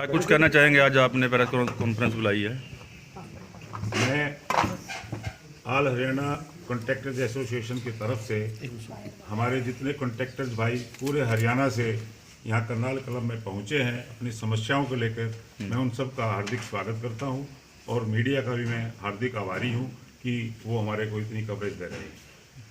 कुछ कहना चाहेंगे? आज आपने प्रेस कॉन्फ्रेंस बुलाई है। मैं ऑल हरियाणा कॉन्ट्रैक्टर्स एसोसिएशन की तरफ से हमारे जितने कॉन्ट्रैक्टर्स भाई पूरे हरियाणा से यहाँ करनाल क्लब में पहुँचे हैं अपनी समस्याओं को लेकर, मैं उन सब का हार्दिक स्वागत करता हूँ और मीडिया का भी मैं हार्दिक आभारी हूँ कि वो हमारे को इतनी कवरेज दे रहे हैं।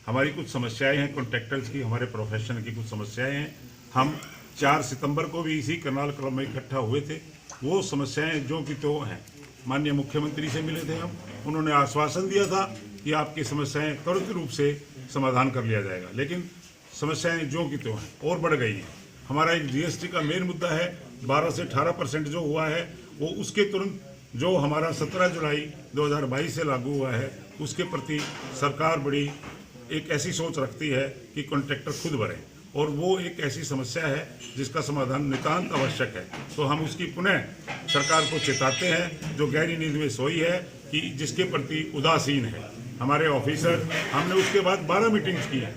हमारी कुछ समस्याएं हैं कॉन्ट्रैक्टर्स की, हमारे प्रोफेशन की कुछ समस्याएं हैं। हम 4 सितंबर को भी इसी करनाल क्लब में इकट्ठा हुए थे। वो समस्याएं जो कि तो हैं, माननीय मुख्यमंत्री से मिले थे हम, उन्होंने आश्वासन दिया था कि आपकी समस्याएं त्वरित रूप से समाधान कर लिया जाएगा, लेकिन समस्याएं जो कि तो हैं और बढ़ गई हैं। हमारा एक जीएसटी का मेन मुद्दा है, 12 से 18% जो हुआ है वो उसके तुरंत जो हमारा 17 जुलाई 2022 से लागू हुआ है उसके प्रति सरकार बड़ी एक ऐसी सोच रखती है कि कॉन्ट्रैक्टर खुद भरें, और वो एक ऐसी समस्या है जिसका समाधान नितांत आवश्यक है। तो हम उसकी पुनः सरकार को चेताते हैं जो गहरी नींद में सोई है कि जिसके प्रति उदासीन है हमारे ऑफिसर। हमने उसके बाद 12 मीटिंग्स की हैं,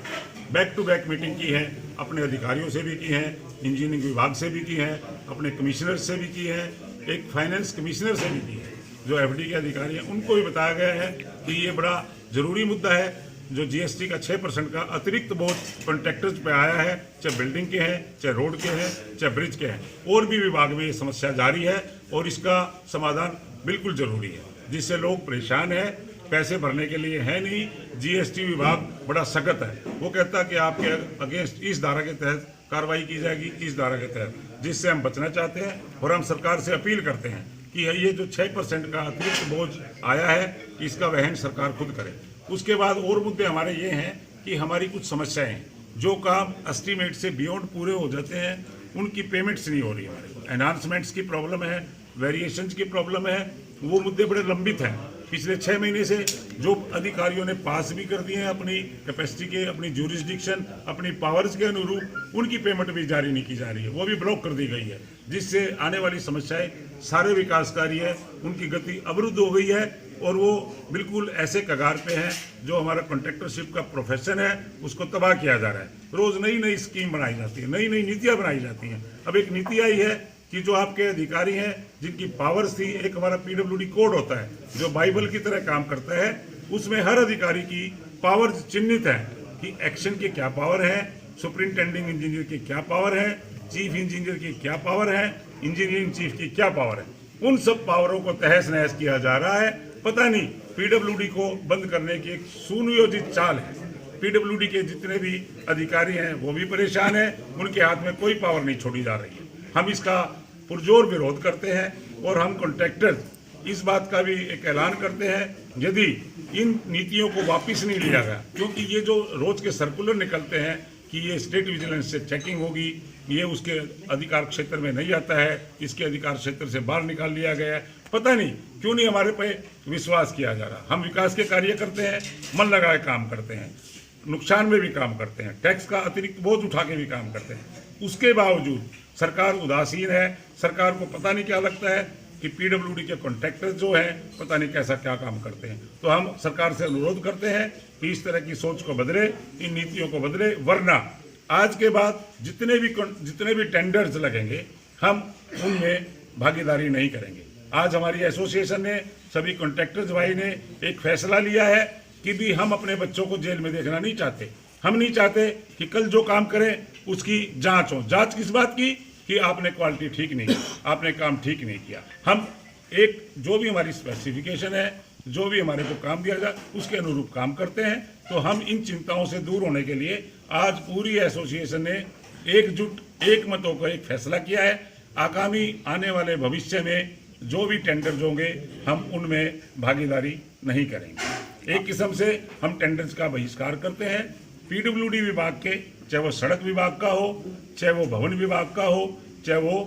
बैक टू बैक मीटिंग की है, अपने अधिकारियों से भी की हैं, इंजीनियरिंग विभाग से भी की हैं, अपने कमिश्नर से भी की है, एक फाइनेंस कमिश्नर से भी की है, जो एफडी के अधिकारी हैं उनको भी बताया गया है कि ये बड़ा जरूरी मुद्दा है। जो जीएसटी का 6% का अतिरिक्त बोझ कॉन्ट्रैक्टर्स पे आया है, चाहे बिल्डिंग के हैं, चाहे रोड के हैं, चाहे ब्रिज के हैं, और भी विभाग में ये समस्या जारी है और इसका समाधान बिल्कुल जरूरी है, जिससे लोग परेशान हैं, पैसे भरने के लिए है नहीं। जीएसटी विभाग बड़ा सख्त है, वो कहता है कि आपके अगेंस्ट इस धारा के तहत कार्रवाई की जाएगी, इस धारा के तहत, जिससे हम बचना चाहते हैं। और हम सरकार से अपील करते हैं कि ये जो 6% का अतिरिक्त बोझ आया है इसका वहन सरकार खुद करे। उसके बाद और मुद्दे हमारे ये हैं कि हमारी कुछ समस्याएं हैं, जो काम एस्टीमेट से बियॉन्ड पूरे हो जाते हैं उनकी पेमेंट्स नहीं हो रही है। हमारे को एनहांसमेंट्स की प्रॉब्लम है, वेरिएशंस की प्रॉब्लम है, वो मुद्दे बड़े लंबित हैं। पिछले 6 महीने से जो अधिकारियों ने पास भी कर दिए हैं अपनी कैपेसिटी के, अपनी ज्यूरिसडिक्शन, अपनी पावर्स के अनुरूप, उनकी पेमेंट भी जारी नहीं की जा रही है, वो भी ब्लॉक कर दी गई है, जिससे आने वाली समस्याएं सारे विकास कार्य है उनकी गति अवरुद्ध हो गई है और वो बिल्कुल ऐसे कगार पे हैं जो हमारा कॉन्ट्रैक्टरशिप का प्रोफेशन है उसको तबाह किया जा रहा है। रोज नई नई स्कीम बनाई जाती है, नई नई नीतियां बनाई जाती हैं। अब एक नीति आई है कि जो आपके अधिकारी हैं जिनकी पावर्स थी, एक हमारा पीडब्ल्यूडी कोड होता है जो बाइबल की तरह काम करता है, उसमें हर अधिकारी की पावर्स चिन्हित है कि एक्शन की क्या पावर है, सुपरिंटेंडिंग इंजीनियर की क्या पावर है, चीफ इंजीनियर की क्या पावर है, इंजीनियरिंग चीफ की क्या पावर है। उन सब पावरों को तहस नहस किया जा रहा है। पता नहीं पीडब्ल्यूडी को बंद करने की एक सुनियोजित चाल है। पीडब्ल्यूडी के जितने भी अधिकारी हैं वो भी परेशान हैं, उनके हाथ में कोई पावर नहीं छोड़ी जा रही है। हम इसका पुरजोर विरोध करते हैं और हम कॉन्ट्रैक्टर्स इस बात का भी एक ऐलान करते हैं, यदि इन नीतियों को वापस नहीं लिया गया, क्योंकि ये जो रोज के सर्कुलर निकलते हैं कि ये स्टेट विजिलेंस से चेकिंग होगी, ये उसके अधिकार क्षेत्र में नहीं आता है, इसके अधिकार क्षेत्र से बाहर निकाल लिया गया है, पता नहीं क्यों नहीं हमारे पे विश्वास किया जा रहा। हम विकास के कार्य करते हैं, मन लगाए काम करते हैं, नुकसान में भी काम करते हैं, टैक्स का अतिरिक्त बोझ उठा के भी काम करते हैं, उसके बावजूद सरकार उदासीन है। सरकार को पता नहीं क्या लगता है कि पीडब्ल्यूडी के कॉन्ट्रैक्टर्स जो हैं पता नहीं कैसा क्या काम करते हैं। तो हम सरकार से अनुरोध करते हैं कि इस तरह की सोच को बदले, इन नीतियों को बदले, वरना आज के बाद जितने भी टेंडर्स लगेंगे हम उनमें भागीदारी नहीं करेंगे। आज हमारी एसोसिएशन ने, सभी कॉन्ट्रैक्टर्स भाई ने एक फैसला लिया है कि भी हम अपने बच्चों को जेल में देखना नहीं चाहते। हम नहीं चाहते कि कल जो काम करें उसकी जांच हो। जांच किस बात की? कि आपने क्वालिटी ठीक नहीं की, आपने काम ठीक नहीं किया। हम एक जो भी हमारी स्पेसिफिकेशन है, जो भी हमारे को काम दिया जाए उसके अनुरूप काम करते हैं। तो हम इन चिंताओं से दूर होने के लिए आज पूरी एसोसिएशन ने एकजुट एक मत होकर एक फैसला किया है। आगामी आने वाले भविष्य में जो भी टेंडर्स होंगे हम उनमें भागीदारी नहीं करेंगे। एक किस्म से हम टेंडर्स का बहिष्कार करते हैं। पीडब्ल्यूडी विभाग के, चाहे वो सड़क विभाग का हो, चाहे वो भवन विभाग का हो, चाहे वो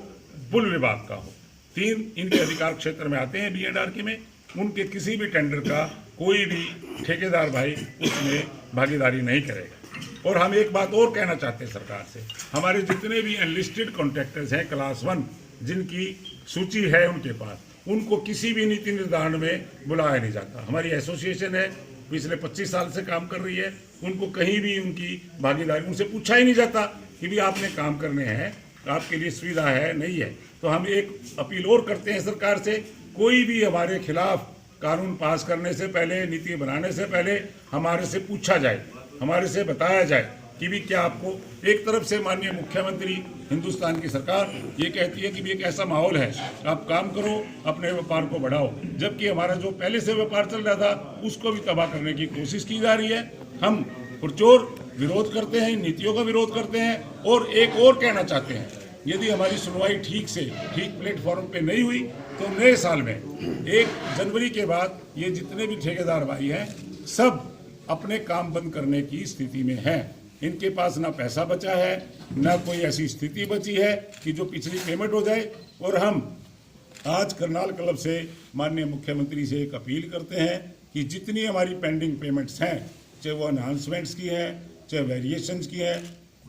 पुल विभाग का हो, 3 इनके अधिकार क्षेत्र में आते हैं बीएडआरके में, उनके किसी भी टेंडर का कोई भी ठेकेदार भाई उसमें भागीदारी नहीं करेगा। और हम एक बात और कहना चाहते हैं सरकार से, हमारे जितने भी एनलिस्टेड कॉन्ट्रैक्टर्स हैं क्लास 1 जिनकी सूची है उनके पास, उनको किसी भी नीति निर्धारण में बुलाया नहीं जाता। हमारी एसोसिएशन है, पिछले 25 साल से काम कर रही है, उनको कहीं भी उनकी भागीदारी, उनसे पूछा ही नहीं जाता कि भी आपने काम करने हैं, आपके लिए सुविधा है नहीं है। तो हम एक अपील और करते हैं सरकार से, कोई भी हमारे खिलाफ कानून पास करने से पहले, नीति बनाने से पहले हमारे से पूछा जाए, हमारे से बताया जाए कि भी क्या आपको। एक तरफ से माननीय मुख्यमंत्री हिंदुस्तान की सरकार ये कहती है कि भी एक ऐसा माहौल है, आप काम करो, अपने व्यापार को बढ़ाओ, जबकि हमारा जो पहले से व्यापार चल रहा था उसको भी तबाह करने की कोशिश की जा रही है। हम पुरजोर विरोध करते हैं, इन नीतियों का विरोध करते हैं। और एक और कहना चाहते हैं, यदि हमारी सुनवाई ठीक प्लेटफॉर्म पे नहीं हुई तो नए साल में 1 जनवरी के बाद ये जितने भी ठेकेदार भाई हैं सब अपने काम बंद करने की स्थिति में हैं। इनके पास ना पैसा बचा है, ना कोई ऐसी स्थिति बची है कि जो पिछली पेमेंट हो जाए। और हम आज करनाल क्लब से माननीय मुख्यमंत्री से एक अपील करते हैं कि जितनी हमारी पेंडिंग पेमेंट्स हैं, चाहे वो एनहांसमेंट्स की हैं, चाहे वेरिएशंस की हैं,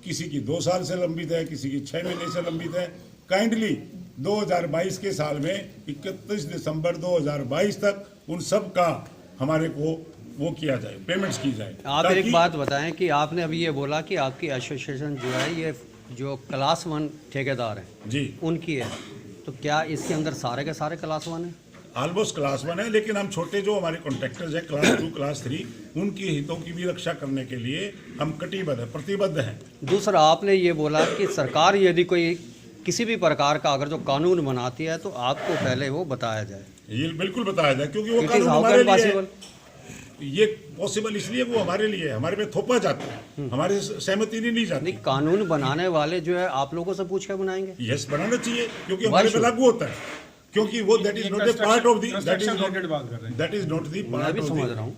किसी की 2 साल से लंबित है, किसी की 6 महीने से लंबित है, काइंडली 2022 के साल में 31 दिसंबर 2022 तक उन सब का हमारे को वो किया जाए, पेमेंट्स की जाए। आप एक बात बताएं कि आपने अभी ये बोला कि आपकी एसोसिएशन जो है ये जो क्लास 1 ठेकेदार हैं जी उनकी है, तो क्या इसके अंदर सारे के सारे क्लास 1 हैं? ऑलमोस्ट क्लास 1 है, लेकिन हम छोटे जो हमारे कॉन्ट्रैक्टर्स हैं क्लास 2 क्लास 3 उनकी हितों की भी रक्षा करने के लिए हम कटिबद्ध है, प्रतिबद्ध हैं। दूसरा आपने ये बोला कि सरकार यदि कोई किसी भी प्रकार का अगर जो कानून बनाती है तो आपको पहले वो बताया जाए। ये बिल्कुल बताया जाए, क्योंकि वो कानून हमारे लिए है। ये पॉसिबल इसलिए वो हमारे लिए, हमारे पे थोपा जाता है, हमारे सहमति नहीं जाती। नहीं, कानून बनाने वाले जो है आप लोगों से पूछ के बनाएंगे? यस, बनाना चाहिए, क्योंकि हमारे पे लागू होता है, क्योंकि वो that is not a part of the that is not the part of समझ रहा हूँ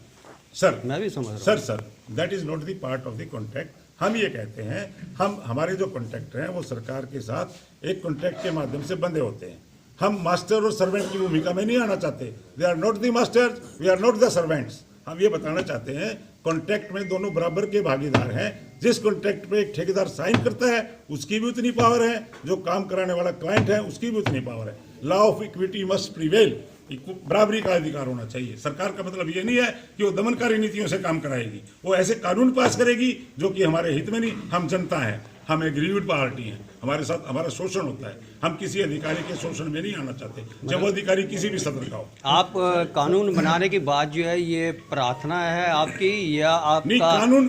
सर, मैं भी समझ रहा हूँ sir that is not the part of the contract. हम ये कहते हैं, हम हमारे जो कॉन्ट्रैक्टर हैं वो सरकार के साथ एक कॉन्ट्रैक्ट के माध्यम से बंधे होते हैं। हम मास्टर और सर्वेंट की भूमिका में नहीं आना चाहते। They are not the masters, we are not the servants. हम ये बताना चाहते हैं कॉन्ट्रैक्ट में दोनों बराबर के भागीदार हैं। जिस कॉन्ट्रैक्ट पे एक ठेकेदार साइन करता है उसकी भी उतनी पावर है, जो काम कराने वाला क्लाइंट है उसकी भी उतनी पावर है। Law of equity must prevail, बराबरी का अधिकार होना चाहिए। सरकार का मतलब ये नहीं है कि वो दमनकारी नीतियों से काम कराएगी, वो ऐसे कानून पास करेगी जो कि हमारे हित में नहीं। हम जनता हैं, हम एग्रीव्ड पार्टी हैं, हमारे साथ हमारा शोषण होता है, हम किसी अधिकारी के शोषण में नहीं आना चाहते, जब वो अधिकारी किसी भी सदन का हो। आप कानून बनाने की बात जो है ये प्रार्थना है आपकी या आपका नहीं,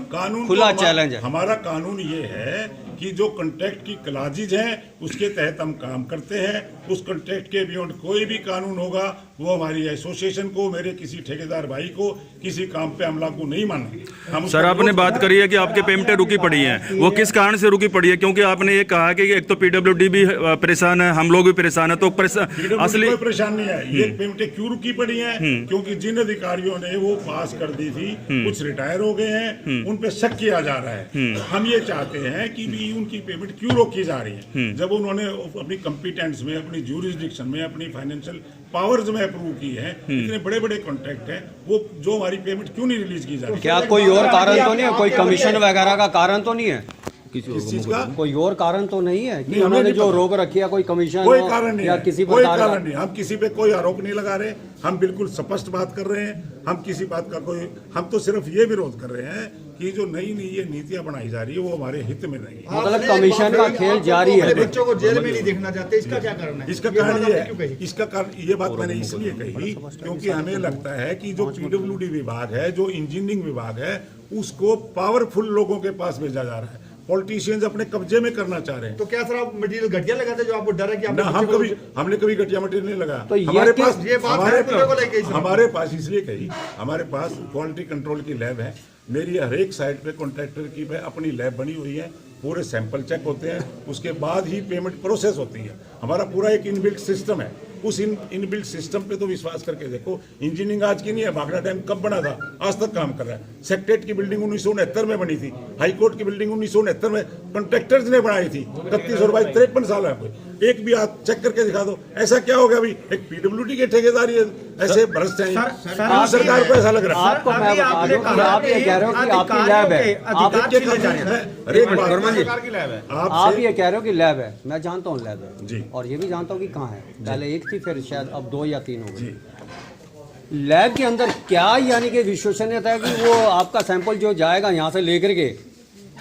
कानून खुला तो चैलेंज है? हमारा कानून ये है कि जो कॉन्ट्रैक्ट की क्लाजेज हैं उसके तहत हम काम करते हैं। उस कॉन्ट्रैक्ट के बियॉन्ड कोई भी कानून होगा वो हमारी एसोसिएशन को, मेरे किसी ठेकेदार भाई को किसी काम पे हम लागू नहीं मानेंगे। हम सर आपने बात करी है कि आपकी पेमेंटें रुकी पड़ी हैं, वो किस कारण से रुकी पड़ी है? क्योंकि आपने ये कहा कि एक तो पीडब्ल्यूडी भी परेशान है, हम लोग भी परेशान है, तो असली कोई परेशान नहीं है। ये पेमेंटें क्यों रुकी पड़ी हैं? क्योंकि जिन अधिकारियों ने वो पास कर दी थी कुछ रिटायर हो गए हैं, उन पे शक किया जा रहा है। हम ये चाहते हैं कि भी उनकी पेमेंट क्यों रोकी जा रही है, जब उन्होंने अपनी कॉम्पिटेंस में, अपनी ज्यूरिसडिक्शन में, अपनी फाइनेंशियल पावर्स में अप्रूव की है। इतने बड़े बड़े कॉन्ट्रैक्ट हैं, वो जो हमारी पेमेंट क्यों नहीं रिलीज की जा रही? क्या कोई और कारण तो नहीं है? कोई कमीशन वगैरह का कारण तो नहीं है? किस चीज का कोई और कारण तो नहीं है कि उन्होंने जो रोक रखी है? कोई कमीशन कोई कारण नहीं या है, किसी कोई प्रकार का? कारण नहीं। हम किसी पे कोई आरोप नहीं लगा रहे, हम बिल्कुल स्पष्ट बात कर रहे हैं। हम किसी बात का कोई, हम तो सिर्फ ये विरोध कर रहे हैं कि जो नई नई ये नीतियां बनाई जा रही है वो हमारे हित में नहीं है। मतलब कमीशन का खेल जारी है। बच्चों को जेल में नहीं देखना चाहते, इसका क्या कारण है? इसका कारण ये है, इसका कारण ये बात मैंने इसलिए कही क्योंकि हमें लगता है कि जो पीडब्ल्यूडी विभाग है, जो इंजीनियरिंग विभाग है, उसको पावरफुल लोगों के पास भेजा जा रहा है। पॉलिटिशियंस अपने कब्जे में करना चाह रहे हैं। तो क्या सर आप मटेरियल घटिया लगाते जो आपको डर है कि ना, हमने कभी घटिया मटेरियल नहीं लगाया। तो हमारे पास ये बात है को लेके हमारे पास इसलिए कही, हमारे पास क्वालिटी कंट्रोल की लैब है। मेरी हर एक साइट पे कॉन्ट्रैक्टर की अपनी लैब बनी हुई है, पूरे सैंपल चेक होते हैं, उसके बाद ही पेमेंट प्रोसेस होती है। हमारा पूरा एक इनबिल्ट सिस्टम है। उस इनबिल्ट सिस्टम पे तो विश्वास करके देखो। इंजीनियरिंग आज की नहीं है, भाखड़ा डैम कब बना था, आज तक काम कर रहा है। सेक्रेटेरिएट की बिल्डिंग 1969 में बनी थी, हाई कोर्ट की बिल्डिंग 1969 में कॉन्ट्रैक्टर्स ने बनाई थी। 31 और 22 53 साल है आपको, एक भी आप चेक करके दिखा दो। ऐसा क्या हो गया अभी? एक पीडब्ल्यूडी के ठेकेदार ये ऐसे भ्रष्ट हैं, सरकार को ऐसा लग रहा है। आपको मैं बता दूं कि आप ये कह रहे हो कि आपकी लैब है, आप ये कह रहे हो कि लैब है। मैं जानता हूँ लैब है जी, और ये भी जानता हूँ कि कहाँ है। पहले एक थी, फिर शायद अब 2 या 3 हो गई। लैब के अंदर क्या यानी कि विश्वसनीयता है कि वो आपका सैंपल जो जाएगा यहाँ से लेकर के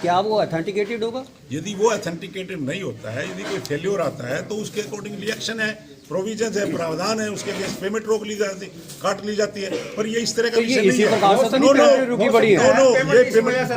क्या वो ऑथेंटिकेटेड होगा? यदि वो ऑथेंटिकेटेड नहीं होता है, यदि कोई फेल्योर आता है तो उसके अकॉर्डिंगली एक्शन है, प्रोविजन है, प्रावधान है, उसके लिए पेमेंट रोक ली जाती, काट ली जाती है। पर ये इस तरह का तो ये विषय इसी नहीं है। प्रकार से तो नहीं पेमेंट रुकी पड़ी है? ये पेमेंट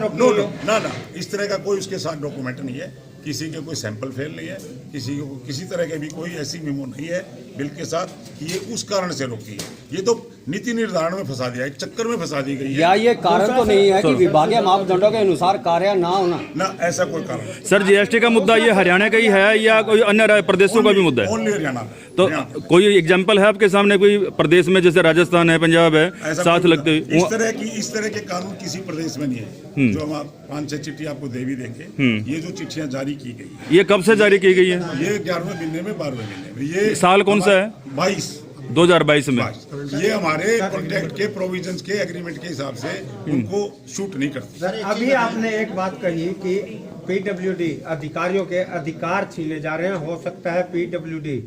ना इस तरह का कोई उसके साथ डॉक्यूमेंट नहीं है, किसी के कोई सैंपल फेल नहीं है, किसी को किसी तरह के भी कोई ऐसी मेमो नहीं है बिल के साथ कि ये उस कारण से रोकी है। ये तो नीति निर्धारण में फंसा दिया, एक चक्कर में फंसा दी गई है। या ये कारण तो नहीं है कि विभागीय मापदंडों के अनुसार कार्य ना होना? ना, ऐसा कोई कारण नहीं। सर जीएसटी का मुद्दा ये हरियाणा का ही है या कोई अन्य प्रदेशों का भी मुद्दा है? ओनली हरियाणा। तो कोई एग्जाम्पल है आपके सामने कोई प्रदेश में, जैसे राजस्थान है, पंजाब है, ऐसा साथ कोई- लगते हुए? इस तरह के कानून किसी प्रदेश में नहीं है। जो हम 5-6 चिट्ठी आपको दे भी देंगे, ये जो चिट्ठियां जारी की गई है, ये कब से जारी की गई है? ये 11वें महीने में 12वें महीने में। ये साल कौन सा है? 2022 में। ये हमारे कॉन्ट्रैक्ट के प्रोविजंस के एग्रीमेंट के हिसाब से उनको शूट नहीं करती। अभी आपने एक बात कही कि पीडब्ल्यूडी अधिकारियों के अधिकार छीने जा रहे हैं, हो सकता है पीडब्ल्यूडी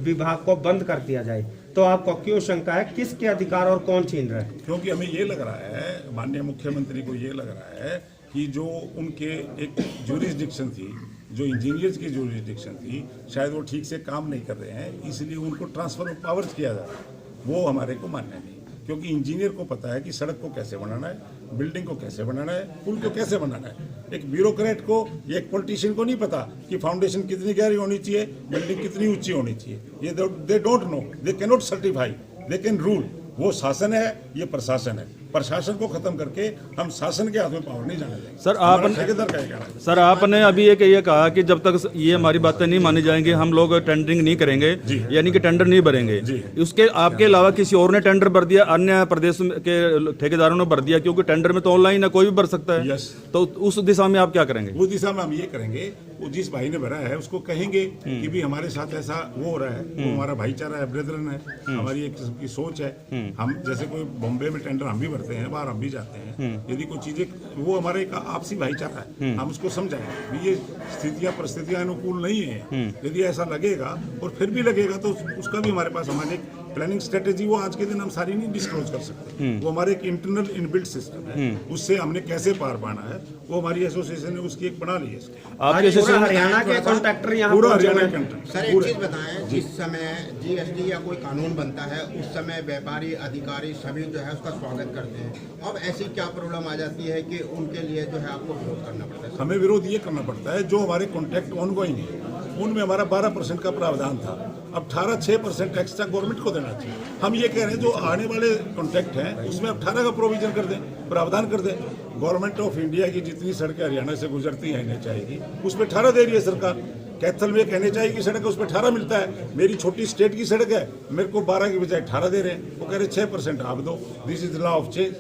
विभाग को बंद कर दिया जाए, तो आपको क्यों शंका है, किसके अधिकार और कौन छीन रहा है? क्योंकि हमें ये लग रहा है, माननीय मुख्यमंत्री को ये लग रहा है कि जो उनके एक ज्यूरिसडिक्शन थी, जो इंजीनियर्स की ज्यूरिसडिक्शन थी, शायद वो ठीक से काम नहीं कर रहे हैं, इसलिए उनको ट्रांसफर ऑफ पावर्स किया जा रहा है। वो हमारे को मान्य नहीं, क्योंकि इंजीनियर को पता है कि सड़क को कैसे बनाना है, बिल्डिंग को कैसे बनाना है, पुल को कैसे बनाना है। एक ब्यूरोक्रेट को या एक पॉलिटिशियन को नहीं पता कि फाउंडेशन कितनी गहरी होनी चाहिए, बिल्डिंग कितनी ऊंची होनी चाहिए। ये they don't know, they can not certify, they can rule. वो शासन है, ये प्रशासन है। प्रशासन को खत्म करके हम शासन के हाथ में पावर नहीं जाने देंगे। सर हमारा आपने ठेकेदार का ये कहना है। सर आपने अभी एक ये कहा कि जब तक ये हमारी बातें नहीं मानी जाएंगी हम लोग टेंडरिंग नहीं करेंगे, यानी कि टेंडर नहीं भरेंगे। उसके आपके अलावा किसी और ने टेंडर भर दिया, अन्य प्रदेश के ठेकेदारों ने भर दिया, क्योंकि टेंडर में तो ऑनलाइन है, कोई भी भर सकता है। यस। तो उस दिशा में आप क्या करेंगे? उस दिशा में हम ये करेंगे, वो जिस भाई ने भरा है उसको कहेंगे कि भी हमारे साथ ऐसा वो हो रहा है, वो हमारा भाईचारा है, ब्रदरन है, हमारी एक किस्म की सोच है। हम जैसे कोई बॉम्बे में टेंडर हम भी भरते हैं, बाहर हम भी जाते हैं, यदि कोई चीजें, वो हमारे एक आपसी भाईचारा है, हम उसको समझाएं भी ये स्थितियां परिस्थितियां अनुकूल नहीं है। यदि ऐसा लगेगा और फिर भी लगेगा तो उसका भी हमारे पास हमारे प्लानिंग स्ट्रेटेजी, वो आज के दिन हम सारी नहीं डिस्क्लोज कर सकते। वो हमारे एक इंटरनल इनबिल्ट सिस्टम है, उससे हमने कैसे पार पाना है, वो हमारी एसोसिएशन ने उसकी एक बना ली है। आपके पूरा हरियाणा के कॉन्ट्रैक्टर यहाँ पूरा पहुंचे हरियाणा हुए हैं। कंट्री। सर एक चीज बताएं, जिस समय जीएसटी या कोई कानून बनता है उस समय व्यापारी, अधिकारी सभी जो है उसका स्वागत करते हैं। अब ऐसी क्या प्रॉब्लम आ जाती है कि उनके लिए जो है आपको विरोध करना पड़ता है? हमें विरोध ये करना पड़ता है, जो हमारे कॉन्ट्रैक्ट ऑनगोइंग है उनमें हमारा 12% का प्रावधान था, अब 18-6% एक्स्ट्रा गवर्नमेंट को देना चाहिए। हम ये कह रहे हैं जो आने वाले कॉन्ट्रैक्ट हैं उसमें 18 का प्रोविजन कर दें, प्रावधान कर दें। गवर्नमेंट ऑफ इंडिया की जितनी सड़कें हरियाणा से गुजरती हैं NH की, उसमें 18 दे रही है सरकार। कैथल में एक NH की सड़क है, उसमें 18 मिलता है। मेरी छोटी स्टेट की सड़क है, मेरे को 12 की बजाय 18 दे रहे हैं। वो कह रहे 6% आप दो। This is law of change,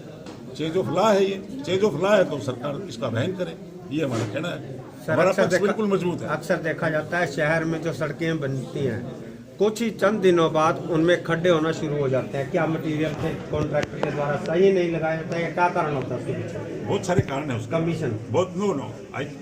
change of law है। ये चेंज ऑफ लॉ है तो सरकार इसका वहन करे, ये हमारा कहना है। हमारा पक्ष बिल्कुल मजबूत है। अक्सर देखा जाता है शहर में जो सड़कें बनती हैं, कुछ ही चंद दिनों बाद उनमें खड्डे होना शुरू हो जाते हैं। क्या मटेरियल के कॉन्ट्रैक्टर के द्वारा सही नहीं लगाया जाता है, क्या कारण होता है उसके पीछे? बहुत सारे कारण है उसका। कमीशन बहुत नो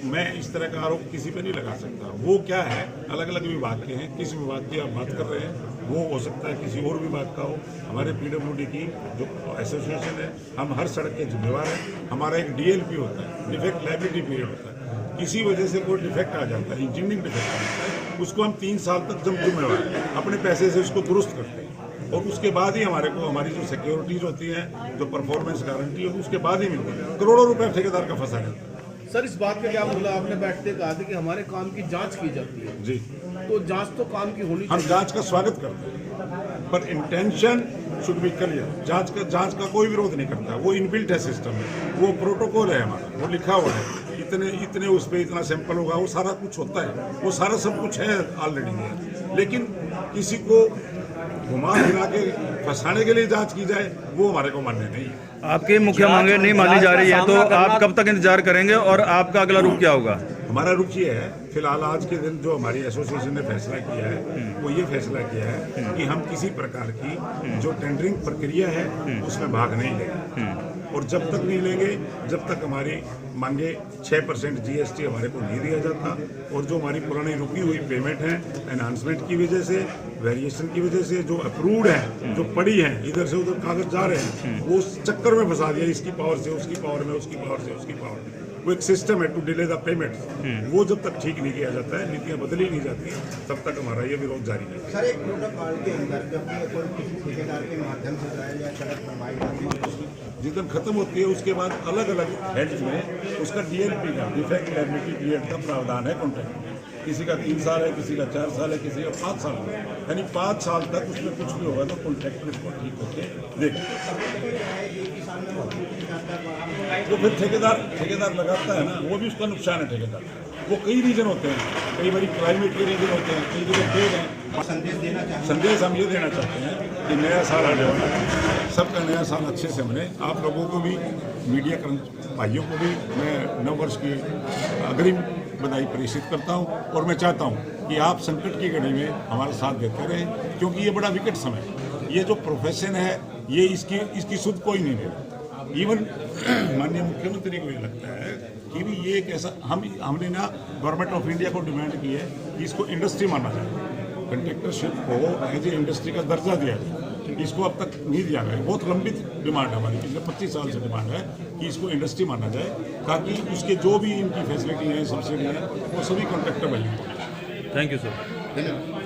मैं इस तरह का आरोप किसी पे नहीं लगा सकता। वो क्या है, अलग अलग विभाग के हैं। किस विभाग की आप बात कर रहे हैं वो हो सकता है किसी और विभाग का हो। हमारे PWD की जो एसोसिएशन है, हम हर सड़क के जिम्मेवार हैं। हमारा एक DLP होता है, डिफेक्ट लाइबिलिटी पीरियड होता है। किसी वजह से कोई डिफेक्ट आ जाता है, इंजीनियरिंग डिफेक्ट आ जाता है, उसको हम 3 साल तक जब जिम्मेवार हैं, अपने पैसे से उसको दुरुस्त करते हैं। और उसके बाद ही हमारे को हमारी जो सिक्योरिटीज होती हैं, जो परफॉर्मेंस गारंटी है, उसके बाद ही मिलती है। करोड़ों रुपए ठेकेदार का फंसा जाता है। सर इस बात पे क्या बोला आपने, बैठते कहा था कि हमारे काम की जांच की जाती है। जी, तो जांच तो काम की होनी हम चाहिए। जांच का स्वागत करते हैं, पर इंटेंशन शुड बी क्लियर। जांच का कोई विरोध नहीं करता, वो इनबिल्ट है सिस्टम में, वो प्रोटोकॉल है हमारा, वो लिखा हुआ है। इतने उस पर इतना सैंपल होगा, वो सारा कुछ होता है, वो सारा सब कुछ है ऑलरेडी है। लेकिन किसी को घुमा फिरा के फंसाने के लिए जांच की जाए, वो हमारे को मान्य नहीं है। आपकी मुख्य मांगे नहीं मानी जा रही है तो आप कब तक इंतजार करेंगे और आपका अगला रुख क्या होगा? हमारा रुख ये है, फिलहाल आज के दिन जो हमारी एसोसिएशन ने फैसला किया है, वो ये फैसला किया है कि हम किसी प्रकार की जो टेंडरिंग प्रक्रिया है उसमें भाग नहीं लेंगे। और जब तक नहीं लेंगे, जब तक हमारी मांगे 6% GST हमारे को नहीं दिया जाता, और जो हमारी पुरानी रुकी हुई पेमेंट है एनहांसमेंट की वजह से, वेरिएशन की वजह से जो अप्रूव्ड है, जो पड़ी है, इधर से उधर कागज जा रहे हैं, वो उस चक्कर में फंसा दिया, इसकी पावर से उसकी पावर में, उसकी पावर से उसकी पावर में। वो एक सिस्टम है टू डिले द पेमेंट, वो जब तक ठीक नहीं किया जाता है, नीतियाँ बदली नहीं जाती, तब तक हमारा ये विरोध जारी है। सर एक प्रोटोकॉल के अंदर जब भी कोई किसी ठेकेदार के माध्यम से जाए या सड़क बनवाई जाती है, जिस दिन खत्म होती है उसके बाद अलग अलग हेड्स में उसका DLP का डिफेक्ट इंडेमनिटी पीरियड का प्रावधान है कॉन्ट्रैक्ट में। किसी का 3 साल है, किसी का 4 साल है, किसी का 5 साल है, यानी 5 साल तक उसमें कुछ भी होगा तो कॉन्ट्रैक्टर उसको ठीक होके देख, तो फिर ठेकेदार लगाता है ना, वो भी उसका नुकसान है ठेकेदार। वो कई रीजन होते हैं, कई बार क्लाइमेट के रीजन होते हैं, कई जगह पेड़ हैं। संदेश देना चाहिए। संदेश हम ये देना चाहते हैं कि नया साल आने वाला है, सबका नया साल अच्छे से मने। आप लोगों को भी, मीडिया भाइयों को भी मैं नव वर्ष की अग्रिम बधाई प्रेषित करता हूं, और मैं चाहता हूं कि आप संकट की घड़ी में हमारा साथ देते रहें, क्योंकि ये बड़ा विकट समय है। ये जो प्रोफेशन है ये इसकी सुध कोई नहीं दे रहा। इवन माननीय मुख्यमंत्री को ये लगता है कि भी ये एक ऐसा हमने ना गवर्नमेंट ऑफ इंडिया को डिमांड की है कि इसको इंडस्ट्री माना जाए, कंट्रैक्टरशिप को एज ए इंडस्ट्री का दर्जा दिया जाए। इसको अब तक नहीं दिया गया, बहुत लंबित डिमांड है हमारी, पिछले 25 साल से डिमांड है कि इसको इंडस्ट्री माना जाए, ताकि उसके जो भी इनकी फैसिलिटी है, सब्सिडी है, वो सभी कॉन्ट्रैक्टर वही। Thank you sir. धन्यवाद।